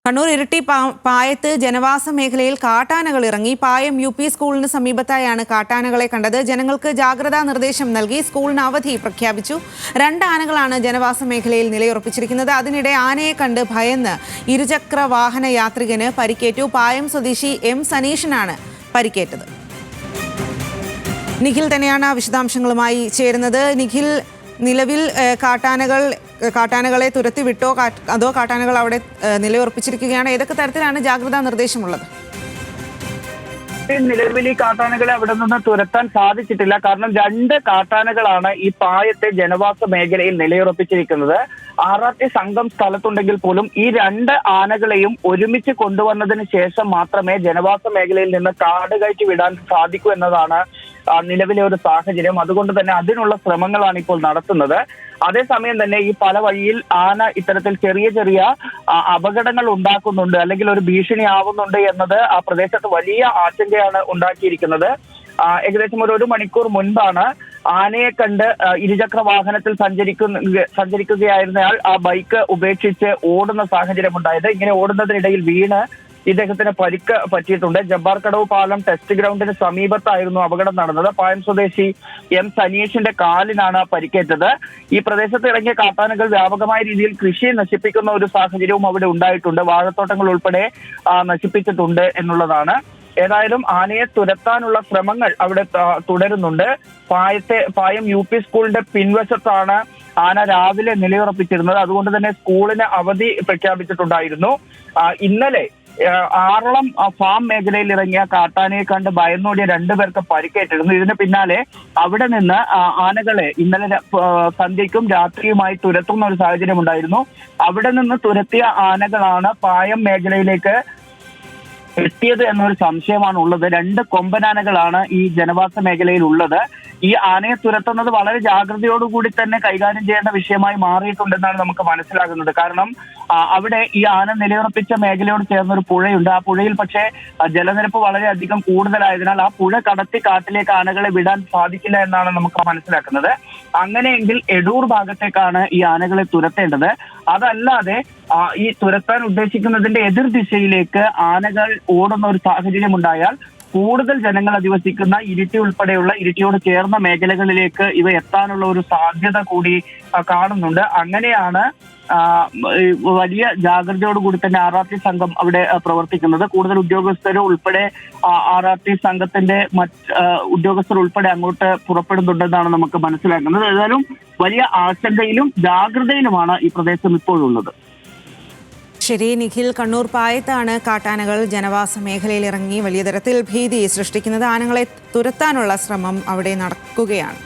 കണ്ണൂർ ഇരിട്ടി പായത്ത് ജനവാസ മേഖലയിൽ കാട്ടാനകൾ ഇറങ്ങി. പായം UP സ്കൂളിന് സമീപത്തായാണ് കാട്ടാനകളെ കണ്ടത്. ജനങ്ങൾക്ക് ജാഗ്രതാ നിർദ്ദേശം നൽകി സ്കൂളിന് അവധി പ്രഖ്യാപിച്ചു. 2 ആനകളാണ് ജനവാസ മേഖലയിൽ നിലയുറപ്പിച്ചിരിക്കുന്നത്. അതിനിടെ ആനയെ കണ്ട് ഭയന്ന് ഇരുചക്ര വാഹന യാത്രികന് പരിക്കേറ്റു. പായം സ്വദേശി M സനീഷിനാണ് പരിക്കേറ്റത്. നിഖിൽ തന്നെയാണ് വിശദാംശങ്ങളുമായി ചേരുന്നത്. നിഖിൽ, നിലവിൽ കാട്ടാനകളെ തുരത്തിവിട്ടോ അതോ കാട്ടാനകൾ അവിടെ നിലയുറപ്പിച്ചിരിക്കുകയാണ്? ഏതൊക്കെ തരത്തിലാണ് ജാഗ്രതാ നിർദ്ദേശമുള്ളത്? നിലവിൽ ഈ കാട്ടാനകളെ അവിടെ നിന്ന് തുരത്താൻ സാധിച്ചിട്ടില്ല. കാരണം 2 കാട്ടാനകളാണ് ഈ പായത്തെ ജനവാസ മേഖലയിൽ നിലയുറപ്പിച്ചിരിക്കുന്നത്. RRT സംഘം സ്ഥലത്തുണ്ടെങ്കിൽ പോലും ഈ 2 ആനകളെയും ഒരുമിച്ച് കൊണ്ടുവന്നതിന് ശേഷം മാത്രമേ ജനവാസ മേഖലയിൽ നിന്ന് കാട് കയറ്റി വിടാൻ സാധിക്കൂ എന്നതാണ് നിലവിലെ ഒരു സാഹചര്യം. അതുകൊണ്ട് തന്നെ അതിനുള്ള ശ്രമങ്ങളാണ് ഇപ്പോൾ നടത്തുന്നത്. അതേസമയം തന്നെ ഈ പല വഴിയിൽ ആന ഇത്തരത്തിൽ ചെറിയ ചെറിയ അപകടങ്ങൾ ഉണ്ടാക്കുന്നുണ്ട്, അല്ലെങ്കിൽ ഒരു ഭീഷണി ആവുന്നുണ്ട് എന്നത് ആ പ്രദേശത്ത് വലിയ ആശങ്കയാണ് ഉണ്ടാക്കിയിരിക്കുന്നത്. ഏകദേശം ഒരു മണിക്കൂർ മുൻപാണ് ആനയെ കണ്ട് ഇരുചക്ര വാഹനത്തിൽ സഞ്ചരിക്കുകയായിരുന്നയാൾ ആ ബൈക്ക് ഉപേക്ഷിച്ച് ഓടുന്ന സാഹചര്യം ഉണ്ടായത്. ഇങ്ങനെ ഓടുന്നതിനിടയിൽ വീണ് ഇദ്ദേഹത്തിന് പരിക്ക് പറ്റിയിട്ടുണ്ട്. ജബ്ബാർകടവ് പാലം ടെസ്റ്റ് ഗ്രൗണ്ടിന് സമീപത്തായിരുന്നു അപകടം നടന്നത്. പായം സ്വദേശി M സനീഷിന്റെ കാലിനാണ് പരിക്കേറ്റത്. ഈ പ്രദേശത്ത് ഇറങ്ങിയ കാട്ടാനകൾ വ്യാപകമായ രീതിയിൽ കൃഷി നശിപ്പിക്കുന്ന ഒരു സാഹചര്യവും അവിടെ ഉണ്ടായിട്ടുണ്ട്. വാഴത്തോട്ടങ്ങൾ ഉൾപ്പെടെ നശിപ്പിച്ചിട്ടുണ്ട് എന്നുള്ളതാണ്. ഏതായാലും ആനയെ തുരത്താനുള്ള ശ്രമങ്ങൾ അവിടെ തുടരുന്നുണ്ട്. പായം UP സ്കൂളിന്റെ പിൻവശത്താണ് ആന രാവിലെ നിലയുറപ്പിച്ചിരുന്നത്. അതുകൊണ്ട് തന്നെ സ്കൂളിന് അവധി പ്രഖ്യാപിച്ചിട്ടുണ്ടായിരുന്നു. ഇന്നലെ ആറളം ഫാം മേഖലയിൽ ഇറങ്ങിയ കാട്ടാനയെ കണ്ട് ഭയന്നോടിയ 2 പേർക്ക് പരിക്കേറ്റിരുന്നു. ഇതിന് പിന്നാലെ അവിടെ നിന്ന് ആനകളെ ഇന്നലെ സന്ധ്യയ്ക്കും രാത്രിയുമായി തുരത്തുന്ന ഒരു സാഹചര്യം ഉണ്ടായിരുന്നു. അവിടെ നിന്ന് തുരത്തിയ ആനകളാണ് പായം മേഖലയിലേക്ക് എത്തിയത് എന്നൊരു സംശയമാണ് ഉള്ളത്. 2 കൊമ്പനാനകളാണ് ഈ ജനവാസ മേഖലയിൽ ഉള്ളത്. ഈ ആനയെ തുരത്തുന്നത് വളരെ ജാഗ്രതയോടുകൂടി തന്നെ കൈകാര്യം ചെയ്യേണ്ട വിഷയമായി മാറിയിട്ടുണ്ടെന്നാണ് നമുക്ക് മനസ്സിലാകുന്നത്. കാരണം അവിടെ ഈ ആന നിലയുറപ്പിച്ച മേഖലയോട് ചേർന്നൊരു പുഴയുണ്ട്. ആ പുഴയിൽ പക്ഷേ ജലനിരപ്പ് വളരെയധികം കൂടുതലായതിനാൽ ആ പുഴ കടത്തി കാട്ടിലേക്ക് ആനകളെ വിടാൻ സാധിക്കില്ല എന്നാണ് നമുക്ക് മനസ്സിലാക്കുന്നത്. അങ്ങനെയെങ്കിൽ എടൂർ ഭാഗത്തേക്കാണ് ഈ ആനകളെ തുരത്തേണ്ടത്. അതല്ലാതെ ഈ തുരത്താൻ ഉദ്ദേശിക്കുന്നതിന്റെ എതിർ ദിശയിലേക്ക് ആനകൾ ഓടുന്ന ഒരു സാഹചര്യം ഉണ്ടായാൽ കൂടുതൽ ജനങ്ങൾ അധിവസിക്കുന്ന ഇരിട്ടിയോട് ചേർന്ന മേഖലകളിലേക്ക് ഇവ എത്താനുള്ള ഒരു സാധ്യത കൂടി കാണുന്നുണ്ട്. അങ്ങനെയാണ് വലിയ ജാഗ്രതയോടുകൂടി തന്നെ RRT സംഘം അവിടെ പ്രവർത്തിക്കുന്നത്. കൂടുതൽ ഉദ്യോഗസ്ഥരും ഉൾപ്പെടെ RRT സംഘത്തിന്റെ ഉദ്യോഗസ്ഥർ ഉൾപ്പെടെ അങ്ങോട്ട് പുറപ്പെടുന്നുണ്ടെന്നാണ് നമുക്ക് മനസ്സിലാക്കുന്നത്. ഏതായാലും വലിയ ആശങ്കയിലും ജാഗ്രതയിലുമാണ് ഈ പ്രദേശം ഇപ്പോഴുള്ളത്. ശരി നിഖിൽ, കണ്ണൂർ പായത്താണ് കാട്ടാനകൾ ജനവാസ മേഖലയിൽ ഇറങ്ങി വലിയ തരത്തിൽ ഭീതി സൃഷ്ടിക്കുന്നത്. ആനകളെ തുരത്താനുള്ള ശ്രമം അവിടെ നടക്കുകയാണ്.